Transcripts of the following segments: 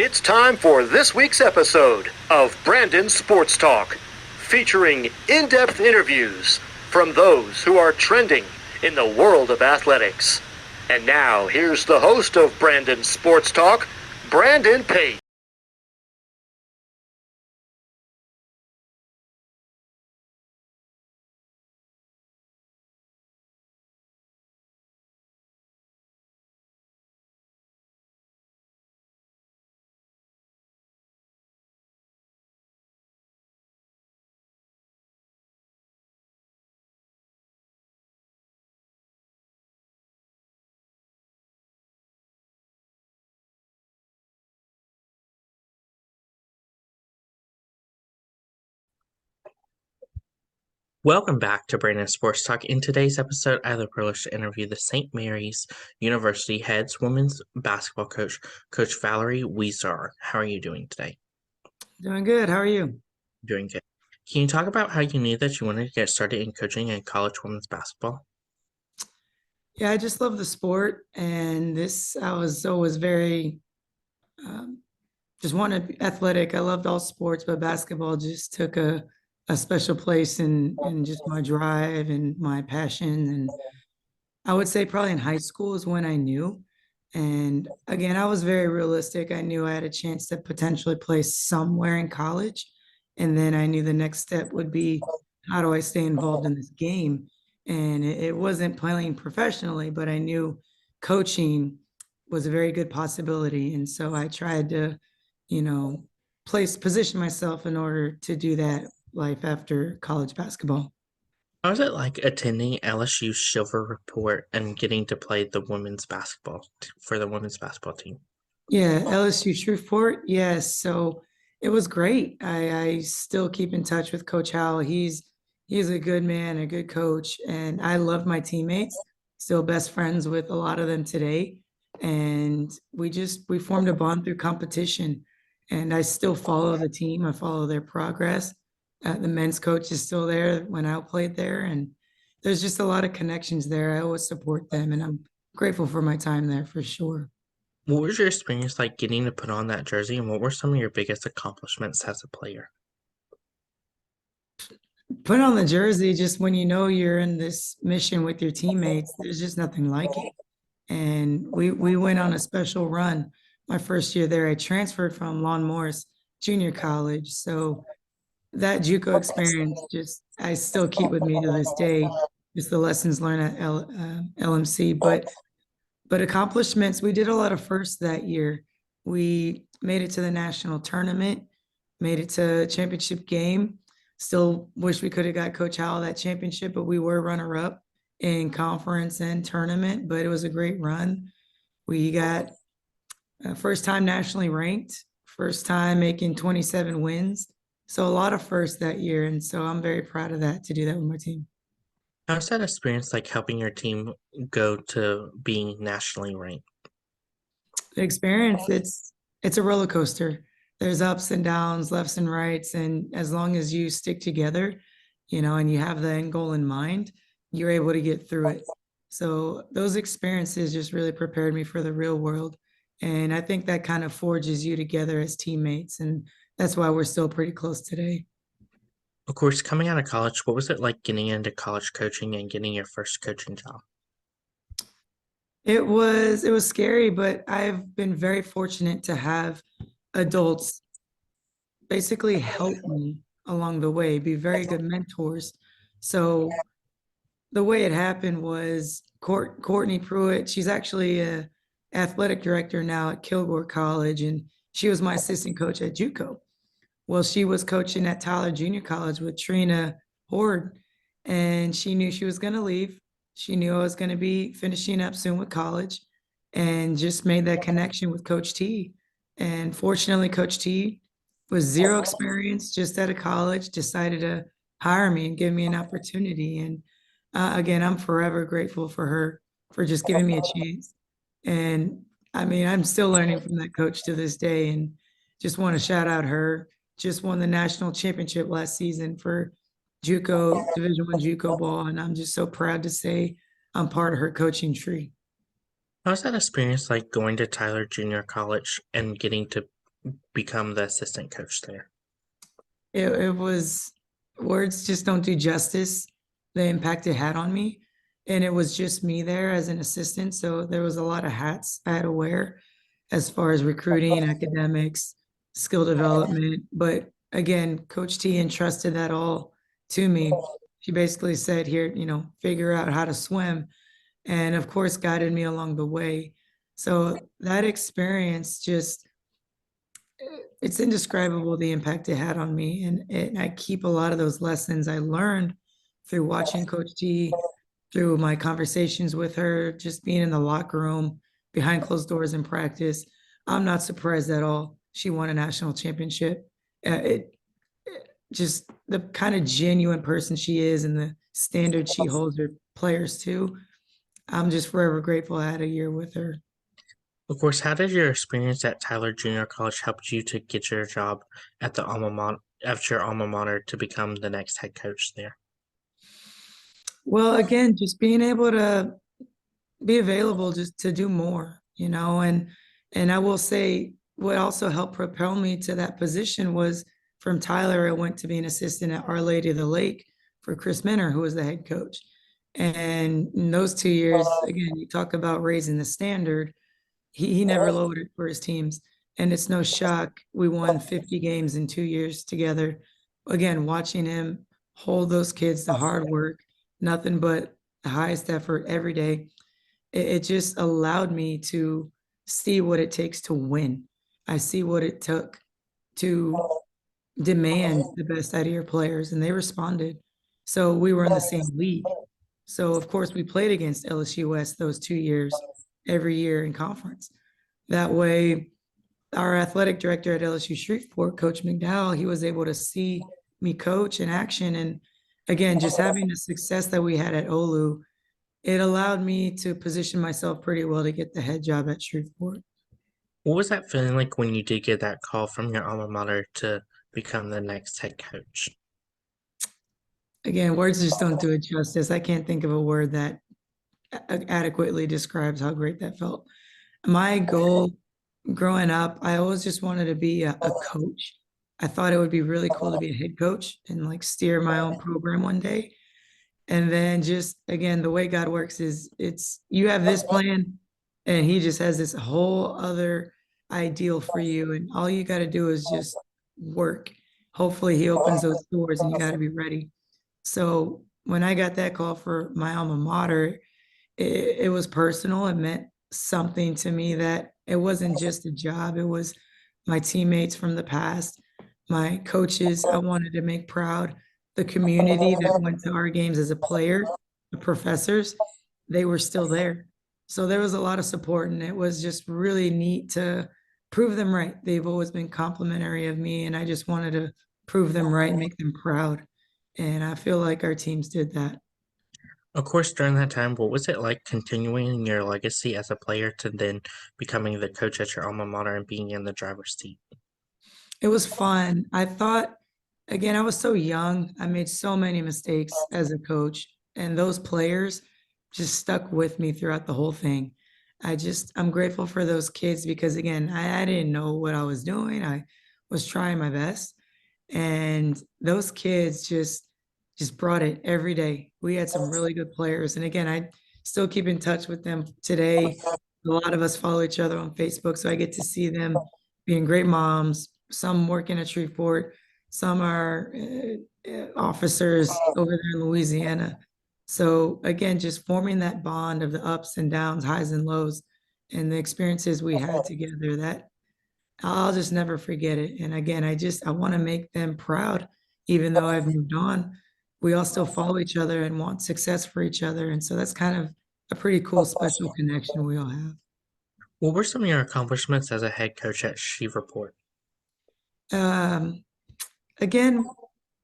It's time for this week's episode of Brandon Sports Talk, featuring in-depth interviews from those who are trending in the world of athletics. And now, here's the host of Brandon Sports Talk, Brandon Pate. Welcome back to Brandon Sports Talk. In today's episode, I have the privilege to interview the St. Mary's University heads women's basketball coach, Coach Valerie Huizae. How are you doing today? Doing good. How are you? Doing good. Can you talk about how you knew that you wanted to get started in coaching in college women's basketball? Yeah, I just love the sport, and I was always very um, just wanted to be athletic. I loved all sports, but basketball just took a special place in just my drive and my passion. And I would say probably in high school is when I knew. And again, I was very realistic. I knew I had a chance to potentially play somewhere in college. And then I knew the next step would be, how do I stay involved in this game? And it wasn't playing professionally, but I knew coaching was a very good possibility. And so I tried to, you know, position myself in order to do that life after college basketball. How was it like attending LSU's Silver Report and getting to play the for the women's basketball team? Yeah, LSU Shreveport. Yes. So it was great. I still keep in touch with Coach Howell. He's a good man, a good coach, and I love my teammates. Still best friends with a lot of them today. And we formed a bond through competition. And I still follow the team. I follow their progress. The men's coach is still there when I played there, and there's just a lot of connections there. I always support them, and I'm grateful for my time there for sure. What was your experience like getting to put on that jersey, and what were some of your biggest accomplishments as a player? Put on the jersey just when you know you're in this mission with your teammates. There's just nothing like it. And we went on a special run. My first year there, I transferred from Lawn Morris Junior College. So that JUCO experience just I still keep with me to this day. Just the lessons learned at LMC, but accomplishments. We did a lot of firsts that year. We made it to the national tournament, made it to championship game. Still wish we could have got Coach Howell that championship, but we were runner up in conference and tournament. But it was a great run. We got first time nationally ranked, first time making 27 wins. So a lot of firsts that year. And so I'm very proud of that to do that with my team. How's that experience like helping your team go to being nationally ranked? The experience, it's a roller coaster. There's ups and downs, lefts and rights. And as long as you stick together, and you have the end goal in mind, you're able to get through it. So those experiences just really prepared me for the real world. And I think that kind of forges you together as teammates. And that's why we're still pretty close today. Of course, coming out of college, what was it like getting into college coaching and getting your first coaching job? It was scary, but I've been very fortunate to have adults basically help me along the way, be very good mentors. So the way it happened was Courtney Pruitt, she's actually a athletic director now at Kilgore College, and she was my assistant coach at JUCO. Well, she was coaching at Tyler Junior College with Trina Horde, and she knew she was going to leave. She knew I was going to be finishing up soon with college, and just made that connection with Coach T. And fortunately, Coach T was zero experience, just out of college, decided to hire me and give me an opportunity. And again, I'm forever grateful for her for just giving me a chance. And I mean, I'm still learning from that coach to this day, and just want to shout out her. Just won the national championship last season for JUCO Division I JUCO ball, and I'm just so proud to say I'm part of her coaching tree. How's that experience like going to Tyler Junior College and getting to become the assistant coach there? It was, words just don't do justice, the impact it had on me. And it was just me there as an assistant. So there was a lot of hats I had to wear as far as recruiting, academics, skill development. But again, Coach T entrusted that all to me. She basically said, here, figure out how to swim. And of course, guided me along the way. So that experience just, it's indescribable the impact it had on me. And I keep a lot of those lessons I learned through watching Coach T, through my conversations with her, just being in the locker room, behind closed doors in practice. I'm not surprised at all. She won a national championship. It just the kind of genuine person she is and the standard she holds her players to. I'm just forever grateful I had a year with her. Of course, how did your experience at Tyler Junior College help you to get your job at the your alma mater to become the next head coach there? Well, again, just being able to be available just to do more, and I will say what also helped propel me to that position was from Tyler, I went to be an assistant at Our Lady of the Lake for Chris Minner, who was the head coach. And in those 2 years, again, you talk about raising the standard. He never lowered it for his teams. And it's no shock. We won 50 games in 2 years together. Again, watching him hold those kids to hard work, nothing but the highest effort every day. It just allowed me to see what it takes to win. I see what it took to demand the best out of your players, and they responded. So we were in the same league. So of course we played against LSU West those 2 years every year in conference. That way, our athletic director at LSU Shreveport, Coach McDowell, he was able to see me coach in action. And again, just having the success that we had at Olu, it allowed me to position myself pretty well to get the head job at Shreveport. What was that feeling like when you did get that call from your alma mater to become the next head coach? Again, words just don't do it justice. I can't think of a word that adequately describes how great that felt. My goal growing up, I always just wanted to be a coach. I thought it would be really cool to be a head coach and like steer my own program one day. And then just again, the way God works is it's you have this plan and he just has this whole other ideal for you. And all you got to do is just work. Hopefully he opens those doors and you got to be ready. So when I got that call for my alma mater, it was personal. It meant something to me that it wasn't just a job. It was my teammates from the past, my coaches I wanted to make proud, the community that went to our games as a player, the professors, they were still there. So there was a lot of support and it was just really neat to prove them right. They've always been complimentary of me and I just wanted to prove them right and make them proud. And I feel like our teams did that. Of course, during that time, what was it like continuing your legacy as a player to then becoming the coach at your alma mater and being in the driver's seat? It was fun. I thought, again, I was so young. I made so many mistakes as a coach, and those players just stuck with me throughout the whole thing. I'm grateful for those kids because, again, I didn't know what I was doing. I was trying my best, and those kids just brought it every day. We had some really good players, and again, I still keep in touch with them today. A lot of us follow each other on Facebook, so I get to see them being great moms. Some working at Shreveport, some are officers over there in Louisiana. So again, just forming that bond of the ups and downs, highs and lows, and the experiences we had together, that I'll just never forget it. And again, I want to make them proud, even though I've moved on. We all still follow each other and want success for each other. And so that's kind of a pretty cool special connection we all have. What were some of your accomplishments as a head coach at Shreveport? Um, Again,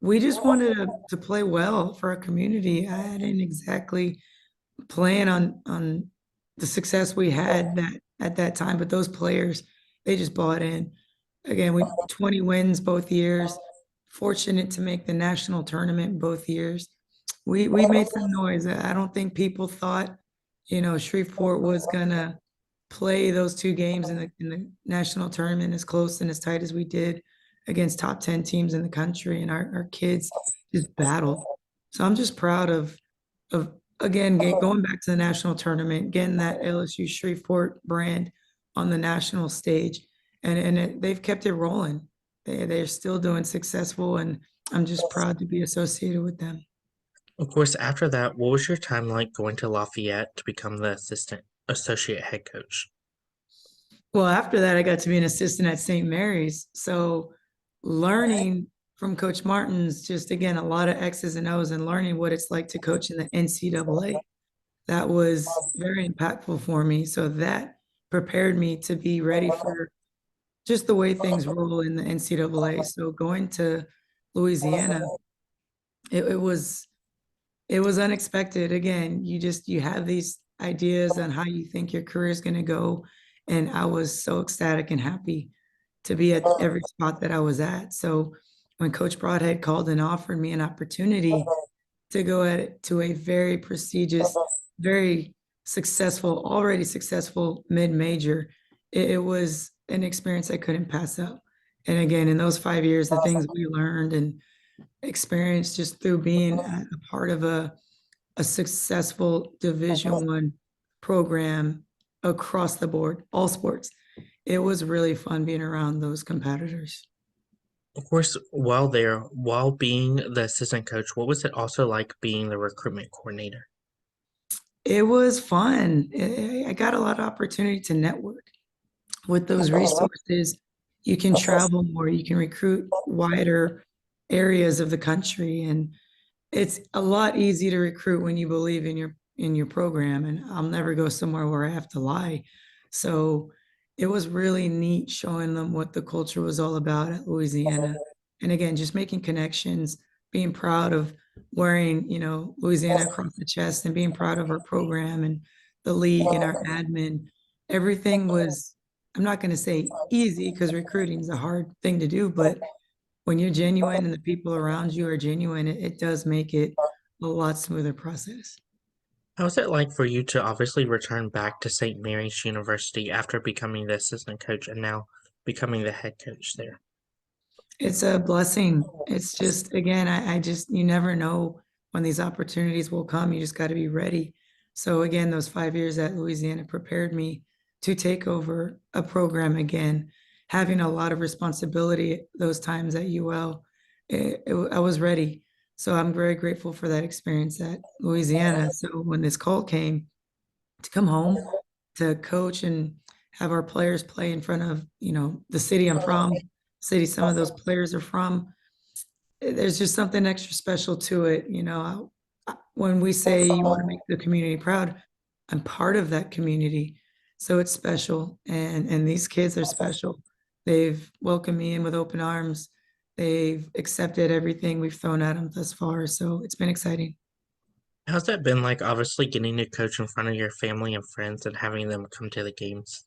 we just wanted to play well for our community. I didn't exactly plan on the success we had that at that time, but those players, they just bought in. Again, we 20 wins both years. Fortunate to make the national tournament both years. We made some noise. I don't think people thought, Shreveport was gonna play those two games in the national tournament as close and as tight as we did against top 10 teams in the country, and our kids just battled. So I'm just proud of again going back to the national tournament, getting that LSU Shreveport brand on the national stage, and they've kept it rolling. They're still doing successful, and I'm just proud to be associated with them. Of course, after that, what was your time like going to Lafayette to become the associate head coach? Well, after that, I got to be an assistant at St. Mary's. So learning from Coach Martin's, just again, a lot of X's and O's, and learning what it's like to coach in the NCAA. That was very impactful for me. So that prepared me to be ready for just the way things roll in the NCAA. So going to Louisiana, it was unexpected. Again, you have these ideas on how you think your career is going to go, and I was so ecstatic and happy to be at every spot that I was at. So when Coach Broadhead called and offered me an opportunity to go to a very prestigious, very successful, already successful mid-major, it was an experience I couldn't pass up. And again, in those 5 years, the things we learned and experienced just through being a part of a successful Division I program across the board, all sports. It was really fun being around those competitors. Of course, while being the assistant coach, what was it also like being the recruitment coordinator? It was fun. I got a lot of opportunity to network with those resources. You can travel more, you can recruit wider areas of the country, and it's a lot easier to recruit when you believe in your program, and I'll never go somewhere where I have to lie. So it was really neat showing them what the culture was all about at Louisiana. And again, just making connections, being proud of wearing, Louisiana across the chest, and being proud of our program and the league and our admin. Everything was, I'm not going to say easy, because recruiting is a hard thing to do, but when you're genuine and the people around you are genuine, it does make it a lot smoother process. How's it like for you to obviously return back to St. Mary's University after becoming the assistant coach and now becoming the head coach there? It's a blessing. It's just, again, I just, you never know when these opportunities will come. You just got to be ready. So again, those 5 years at Louisiana prepared me to take over a program again, having a lot of responsibility those times at UL. I was ready. So I'm very grateful for that experience at Louisiana. So when this call came to come home to coach and have our players play in front of, the city I'm from, city some of those players are from, there's just something extra special to it. When we say you want to make the community proud, I'm part of that community. So it's special. And these kids are special. They've welcomed me in with open arms. They've accepted everything we've thrown at them thus far. So it's been exciting. How's that been like, obviously getting to coach in front of your family and friends and having them come to the games?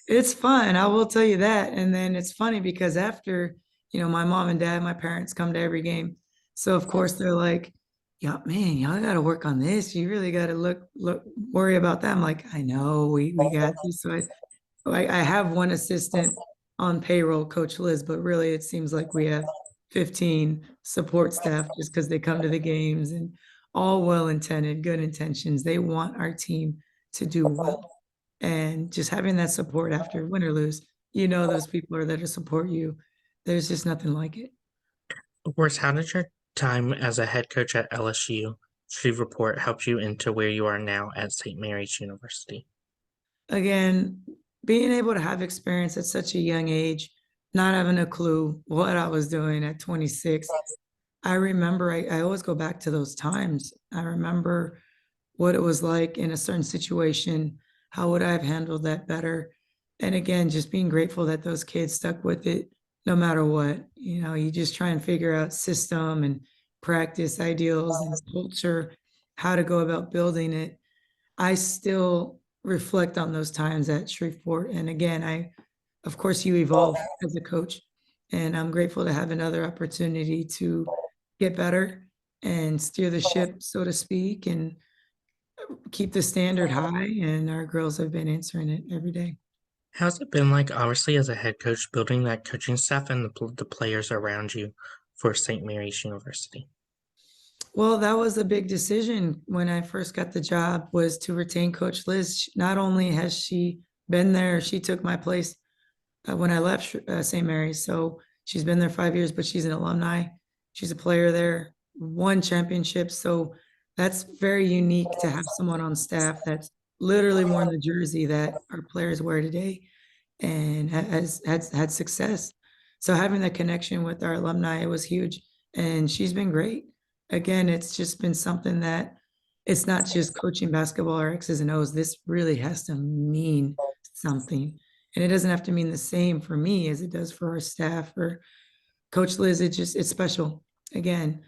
It's fun, I will tell you that. And then it's funny because after, my mom and dad, my parents come to every game. So of course they're like, yeah, man, y'all got to work on this. You really got to worry about that. I'm like, I know we got this. So I have one assistant on payroll, Coach Liz, but really it seems like we have 15 support staff just because they come to the games, and all well intended, good intentions. They want our team to do well. And just having that support after win or lose, those people are there to support you. There's just nothing like it. Of course, how did your time as a head coach at LSU Shreveport help you into where you are now at St. Mary's University? Again, being able to have experience at such a young age, not having a clue what I was doing at 26. I remember I always go back to those times. I remember what it was like in a certain situation. How would I have handled that better? And again, just being grateful that those kids stuck with it no matter what. You just try and figure out system and practice ideals and culture, how to go about building it. I still reflect on those times at Shreveport. And again, of course, you evolve as a coach. And I'm grateful to have another opportunity to get better and steer the ship, so to speak, and keep the standard high, and our girls have been answering it every day. How's it been like, obviously, as a head coach, building that coaching staff and the players around you for St. Mary's University? Well, that was a big decision when I first got the job, was to retain Coach Liz. Not only has she been there, she took my place when I left St. Mary's. So she's been there 5 years, but she's an alumni. She's a player there, won championships. So that's very unique to have someone on staff that's literally worn the jersey that our players wear today and has had success. So having that connection with our alumni, it was huge. And she's been great. Again, it's just been something that it's not just coaching basketball or X's and O's. This really has to mean something. And it doesn't have to mean the same for me as it does for our staff or Coach Liz. It's special. Again,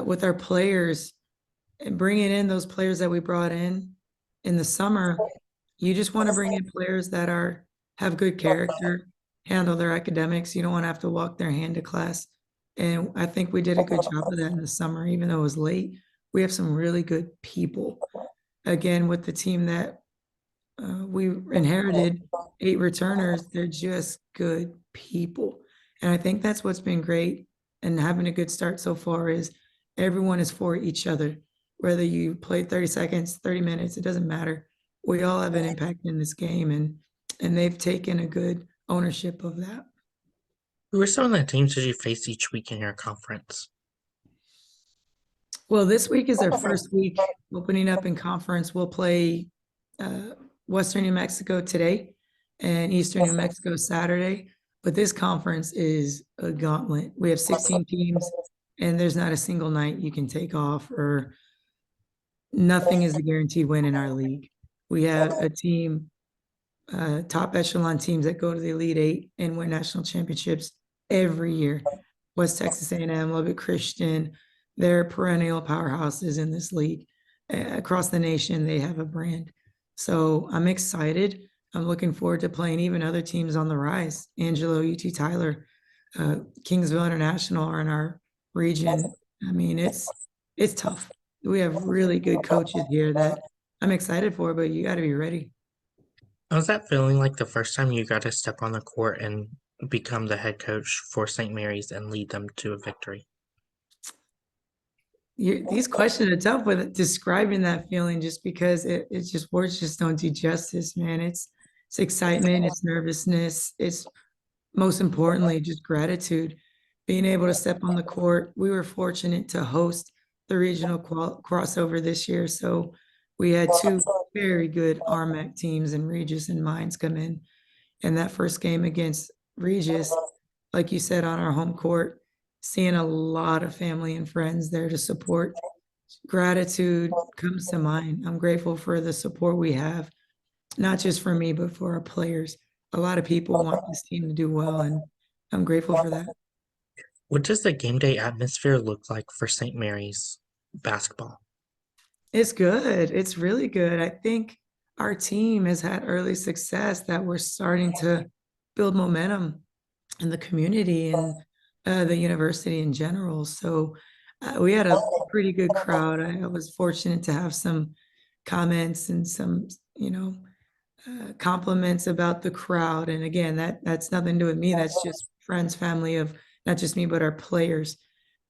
with our players and bringing in those players that we brought in the summer, you just want to bring in players that have good character, handle their academics. You don't want to have to walk their hand to class. And I think we did a good job of that in the summer, even though it was late. We have some really good people. Again, with the team that we inherited, 8 returners, they're just good people. And I think that's what's been great and having a good start so far is everyone is for each other. Whether you play 30 seconds, 30 minutes, it doesn't matter. We all have an impact in this game, and they've taken a good ownership of that. Who are some of the teams that you face each week in your conference? Well, this week is our first week opening up in conference. We'll play Western New Mexico today and Eastern New Mexico Saturday. But this conference is a gauntlet. We have 16 teams, and there's not a single night you can take off, or nothing is a guaranteed win in our league. We have a team, top echelon teams that go to the Elite Eight and win national championships every year. West Texas A&M, Lubbock Christian, they're perennial powerhouses in this league. Across the nation, they have a brand. So I'm excited. I'm looking forward to playing even other teams on the rise. Angelo, UT Tyler, Kingsville International are in our region. I mean, it's tough. We have really good coaches here that I'm excited for, but you got to be ready. How's that feeling like the first time you got to step on the court and become the head coach for St. Mary's and lead them to a victory? These questions are tough with describing that feeling, just because it's just words just don't do justice, man. It's excitement, it's nervousness, it's most importantly just gratitude. Being able to step on the court, we were fortunate to host the regional crossover this year, so we had 2 very good RMAC teams and Regis and Mines come in. And that first game against Regis, like you said, on our home court, seeing a lot of family and friends there to support. Gratitude comes to mind. I'm grateful for the support we have, not just for me, but for our players. A lot of people want this team to do well, and I'm grateful for that. What does the game day atmosphere look like for St. Mary's basketball? It's good. It's really good. I think our team has had early success that we're starting to build momentum in the community and the university in general. So we had a pretty good crowd. I was fortunate to have some comments and some, compliments about the crowd. And again, that's nothing to do with me. That's just friends, family of not just me, but our players.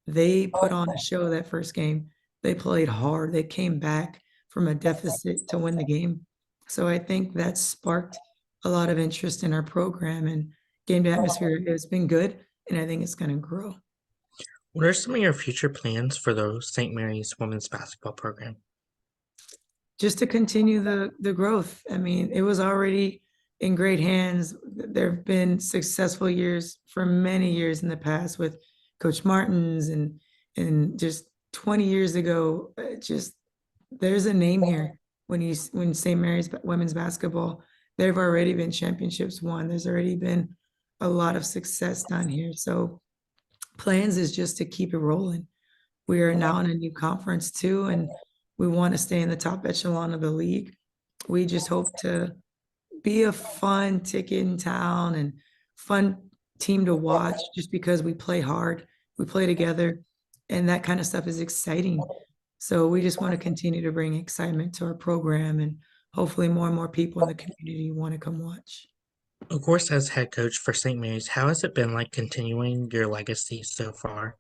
They put on a show that first game. They played hard. They came back from a deficit to win the game. So I think that sparked a lot of interest in our program, and game day atmosphere has been good, and I think it's going to grow. What are some of your future plans for the St. Mary's women's basketball program? Just to continue the growth. I mean, it was already in great hands. There have been successful years for many years in the past with Coach Martins, and just 20 years ago, just there's a name here. When St. Mary's women's basketball, there have already been championships won. There's already been a lot of success down here. So plans is just to keep it rolling. We are now in a new conference too, and we want to stay in the top echelon of the league. We just hope to be a fun ticket in town and fun team to watch, just because we play hard, we play together, and that kind of stuff is exciting. So we just want to continue to bring excitement to our program, and hopefully more and more people in the community want to come watch. Of course, as head coach for St. Mary's, how has it been like continuing your legacy so far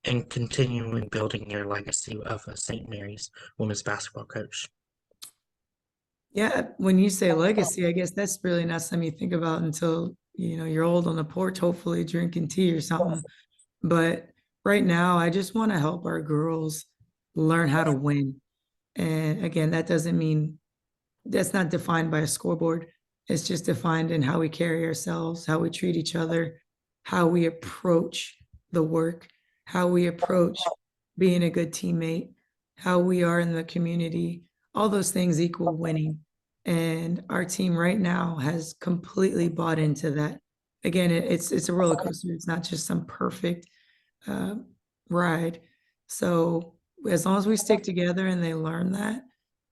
and continuing building your legacy of a St. Mary's women's basketball coach? Yeah, when you say legacy, I guess that's really not something you think about until, you're old on the porch, hopefully drinking tea or something. But right now, I just want to help our girls learn how to win. And again, that doesn't mean that's not defined by a scoreboard. It's just defined in how we carry ourselves, how we treat each other, how we approach the work, how we approach being a good teammate, how we are in the community. All those things equal winning. And our team right now has completely bought into that. Again, it's a roller coaster. It's not just some perfect uh, ride. So as long as we stick together and they learn that,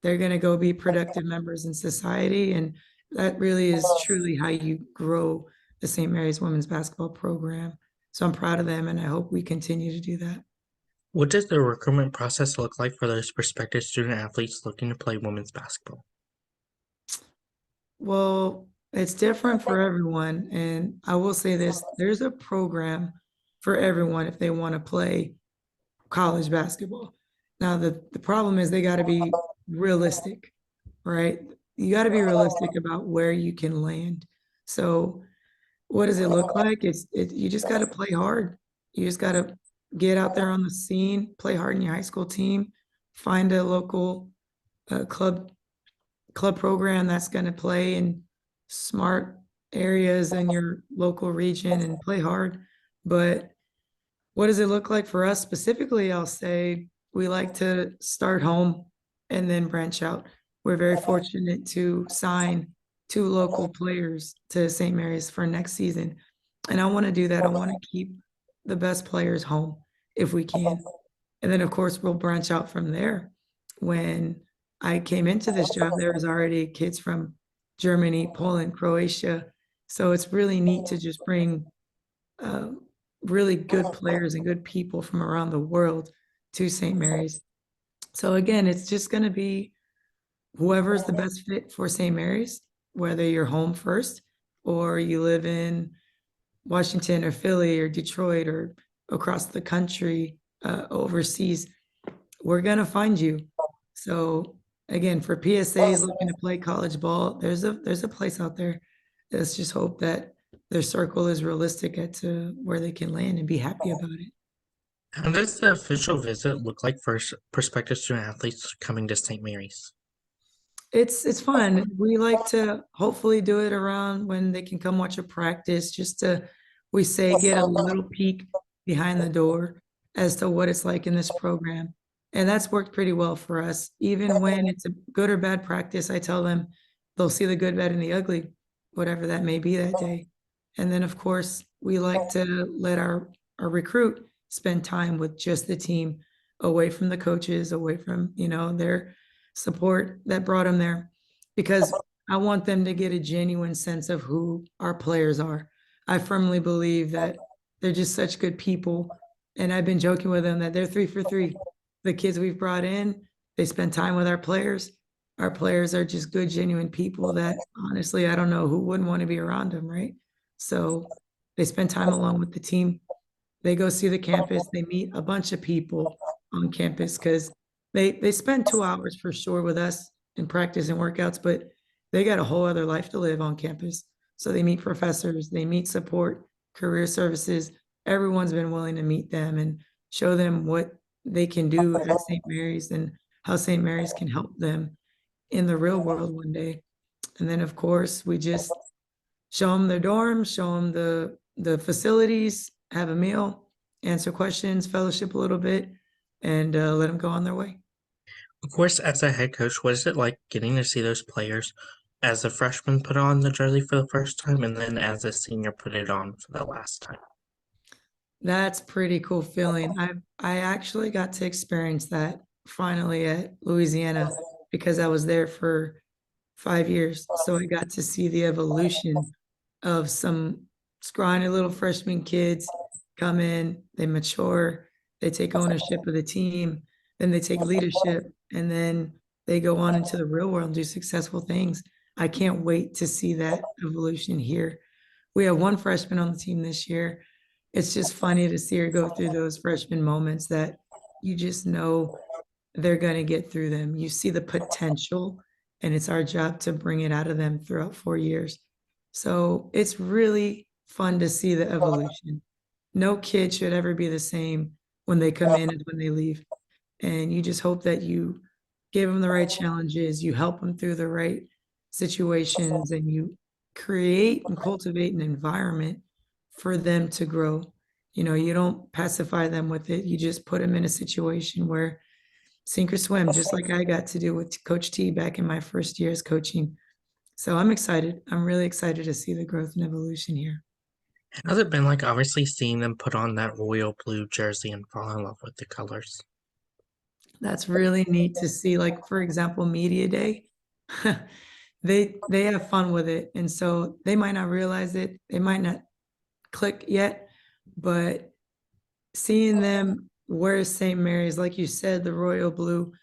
they're going to go be productive members in society. And that really is truly how you grow the St. Mary's women's basketball program. So I'm proud of them, and I hope we continue to do that. What does the recruitment process look like for those prospective student athletes looking to play women's basketball? Well, it's different for everyone. And I will say this, there's a program for everyone if they want to play college basketball. Now, the problem is they got to be realistic, right? You got to be realistic about where you can land. So, what does it look like? You just got to play hard. You just got to get out there on the scene, play hard in your high school team, find a local club program that's going to play in smart areas in your local region and play hard. But what does it look like for us specifically? I'll say we like to start home and then branch out. We're very fortunate to sign two local players to St. Mary's for next season. And I want to do that. I want to keep the best players home if we can. And then, of course, we'll branch out from there. When I came into this job, there was already kids from Germany, Poland, Croatia. So it's really neat to just bring uh, really good players and good people from around the world to St. Mary's. So again, it's just going to be whoever's the best fit for St. Mary's, whether you're home first or you live in Washington or Philly or Detroit or across the country, overseas, we're going to find you. So again, for PSAs looking to play college ball, there's a place out there. Let's just hope that their circle is realistic at to where they can land and be happy about it. How does the official visit look like for prospective student athletes coming to St. Mary's? It's fun. We like to hopefully do it around when they can come watch a practice, just to, we say, get a little peek behind the door as to what it's like in this program. And that's worked pretty well for us. Even when it's a good or bad practice, I tell them they'll see the good, bad, and the ugly, whatever that may be that day. And then, of course, we like to let our recruit spend time with just the team, away from the coaches, away from, their support that brought them there, because I want them to get a genuine sense of who our players are. I firmly believe that they're just such good people. And I've been joking with them that they're 3 for 3. The kids we've brought in, they spend time with our players. Our players are just good, genuine people that honestly, I don't know who wouldn't want to be around them, right? So they spend time along with the team. They go see the campus. They meet a bunch of people on campus because they spend 2 hours for sure with us in practice and workouts, but they got a whole other life to live on campus. So they meet professors, they meet support, career services. Everyone's been willing to meet them and show them what they can do at St. Mary's and how St. Mary's can help them in the real world one day. And then, of course, we just show them their dorms, show them the facilities, have a meal, answer questions, fellowship a little bit, and let them go on their way. Of course, as a head coach, what is it like getting to see those players as a freshman put on the jersey for the first time and then as a senior put it on for the last time? That's pretty cool feeling. I actually got to experience that finally at Louisiana because I was there for 5 years. So I got to see the evolution of some scrawny little freshman kids come in, they mature, they take ownership of the team, then they take leadership, and then they go on into the real world and do successful things. I can't wait to see that evolution here. We have one freshman on the team this year. It's just funny to see her go through those freshman moments that you just know they're going to get through them. You see the potential, and it's our job to bring it out of them throughout 4 years. So it's really fun to see the evolution. No kid should ever be the same when they come in as when they leave. And you just hope that you give them the right challenges, you help them through the right situations, and you create and cultivate an environment for them to grow. You don't pacify them with it. You just put them in a situation where sink or swim, just like I got to do with Coach T back in my first years coaching. So I'm excited. I'm really excited to see the growth and evolution here. How's it been like obviously seeing them put on that royal blue jersey and fall in love with the colors? That's really neat to see. Like, for example, media day, they have fun with it. And so they might not realize it, they might not click yet, but seeing them wear St. Mary's, like you said, the royal blue,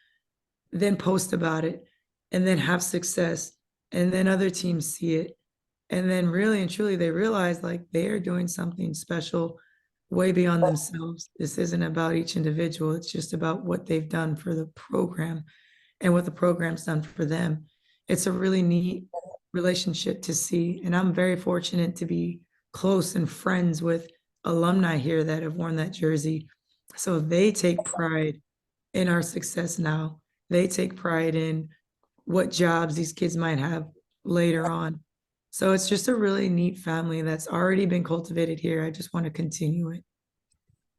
then post about it, and then have success, and then other teams see it, and then really and truly they realize like they are doing something special way beyond themselves. This isn't about each individual, it's just about what they've done for the program and what the program's done for them. It's a really neat relationship to see, and I'm very fortunate to be close and friends with alumni here that have worn that jersey. So they take pride in our success now. They take pride in what jobs these kids might have later on. So it's just a really neat family that's already been cultivated here. I just want to continue it.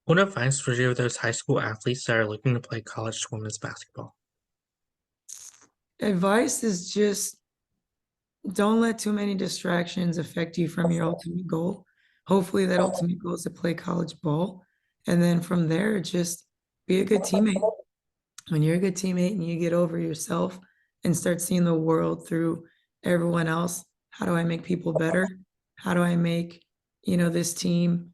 What advice would you give those high school athletes that are looking to play college women's basketball? Advice is just don't let too many distractions affect you from your ultimate goal. Hopefully, that ultimate goal is to play college ball. And then from there, just be a good teammate. When you're a good teammate and you get over yourself and start seeing the world through everyone else, how do I make people better? How do I make, this team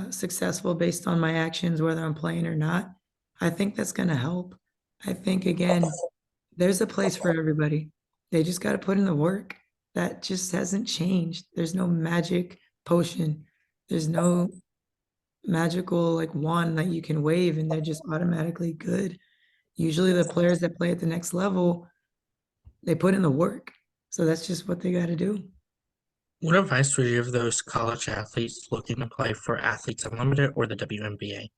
successful based on my actions, whether I'm playing or not? I think that's going to help. I think, again, there's a place for everybody. They just got to put in the work. That just hasn't changed. There's no magic potion. There's no magical like wand that you can wave and they're just automatically good. Usually the players that play at the next level, they put in the work. So that's just what they got to do. What advice would you give those college athletes looking to play for Athletes Unlimited or the WNBA?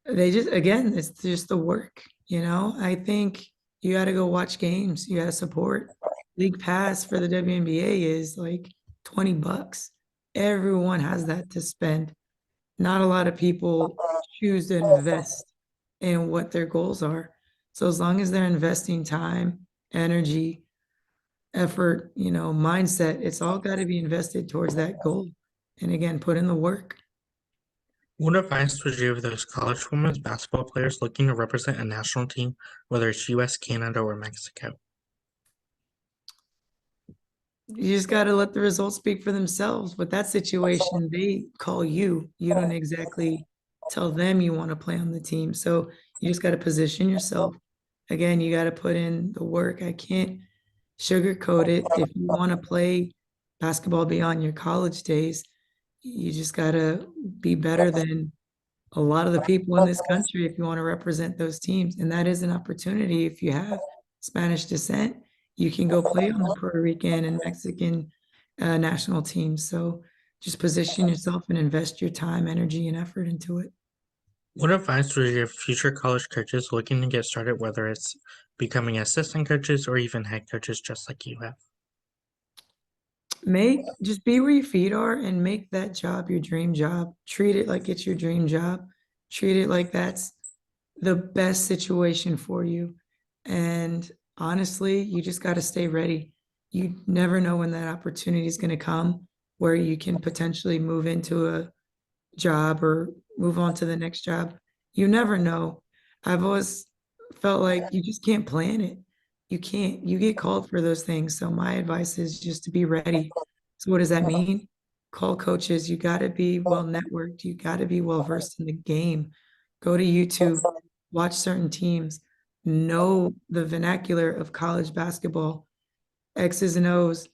They just, again, it's just the work. I think you got to go watch games. You got to support. League pass for the WNBA is like $20. Everyone has that to spend. Not a lot of people choose to invest in what their goals are. So as long as they're investing time, energy, effort, mindset, it's all got to be invested towards that goal. And again, put in the work. What advice would you give those college women's basketball players looking to represent a national team, whether it's US, Canada, or Mexico? You just got to let the results speak for themselves. With that situation, they call you. You don't exactly tell them you want to play on the team. So you just got to position yourself. Again, you got to put in the work. I can't sugarcoat it. If you want to play basketball beyond your college days, you just got to be better than a lot of the people in this country if you want to represent those teams. And that is an opportunity. If you have Spanish descent, you can go play on the Puerto Rican and Mexican national teams. So just position yourself and invest your time, energy, and effort into it. What advice would you give future college coaches looking to get started, whether it's becoming assistant coaches or even head coaches, just like you have? Just be where your feet are and make that job your dream job. Treat it like it's your dream job. Treat it like that's the best situation for you. And honestly, you just got to stay ready. You never know when that opportunity is going to come where you can potentially move into a job or move on to the next job. You never know. I've always felt like you just can't plan it. You can't, you get called for those things. So my advice is just to be ready. So what does that mean? Call coaches. You got to be well networked. You got to be well versed in the game. Go to YouTube, watch certain teams, know the vernacular of college basketball, X's and O's,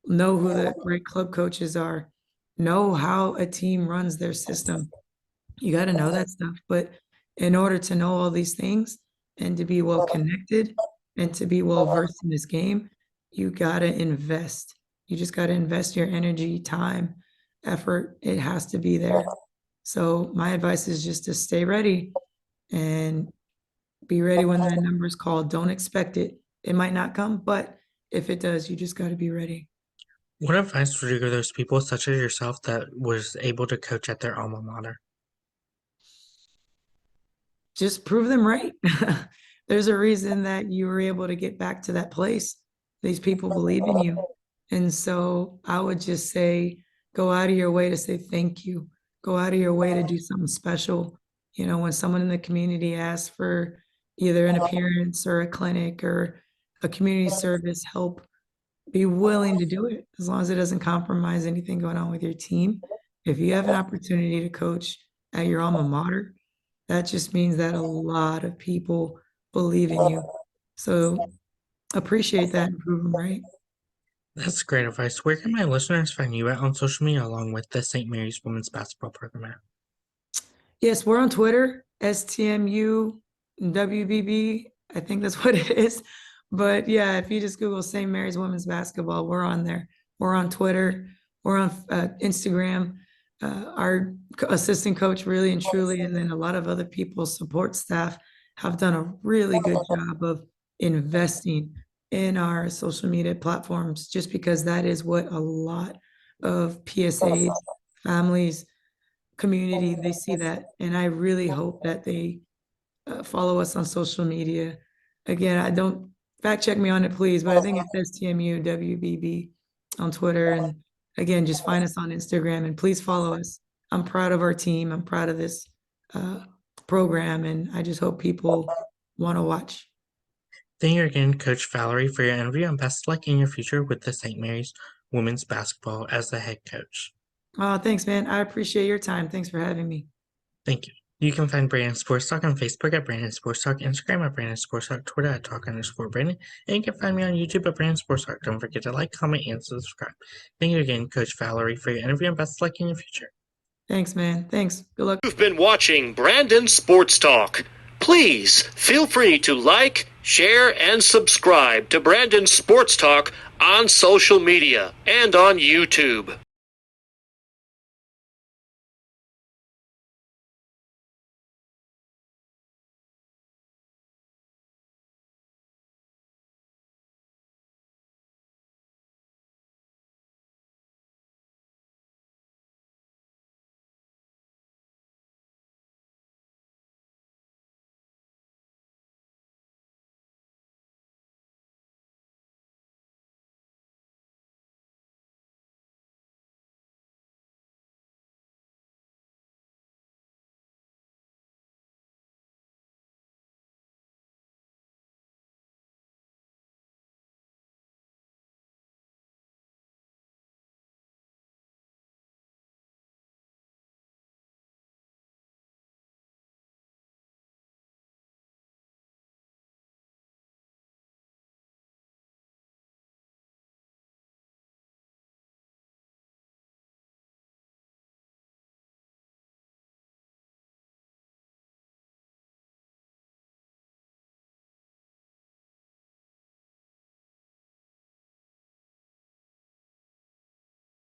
know who the great club coaches are, know how a team runs their system. You got to know that stuff. But in order to know all these things and to be well connected and to be well versed in this game, you got to invest. You just got to invest your energy, time, effort. It has to be there. So my advice is just to stay ready and be ready when that number is called. Don't expect it. It might not come, but if it does, you just got to be ready. What advice would you give those people, such as yourself, that was able to coach at their alma mater? Just prove them right. There's a reason that you were able to get back to that place. These people believe in you. And so I would just say, go out of your way to say thank you. Go out of your way to do something special. You know, when someone in the community asks for either an appearance or a clinic or a community service help, be willing to do it as long as it doesn't compromise anything going on with your team. If you have an opportunity to coach at your alma mater, that just means that a lot of people believe in you. So appreciate that and prove them right. That's great advice. Where can my listeners find you at on social media along with the St. Mary's Women's Basketball Program at? Yes, we're on Twitter, STMUWBB. I think that's what it is. But yeah, if you just Google St. Mary's Women's Basketball, we're on there. We're on Twitter. We're on Instagram. Our assistant coach, really and truly, and then a lot of other people, support staff, have done a really good job of investing in our social media platforms, just because that is what a lot of PSAs, families, community, they see that. And I really hope that they follow us on social media. Again, I don't fact check me on it, please, but I think it says TMU WBB on Twitter. And again, just find us on Instagram and please follow us. I'm proud of our team. I'm proud of this program, and I just hope people want to watch. Thank you again, Coach Valerie, for your interview, and best of luck in your future with the St. Mary's Women's Basketball as the head coach. Oh, thanks, man. I appreciate your time. Thanks for having me. Thank you. You can find Brandon Sports Talk on Facebook at Brandon Sports Talk, Instagram at Brandon Sports Talk, Twitter at Talk_Brandon, and you can find me on YouTube at Brandon Sports Talk. Don't forget to like, comment, and subscribe. Thank you again, Coach Valerie, for your interview, and best of luck in your future. Thanks, man. Thanks. Good luck. You've been watching Brandon Sports Talk. Please feel free to like, share, and subscribe to Brandon Sports Talk on social media and on YouTube.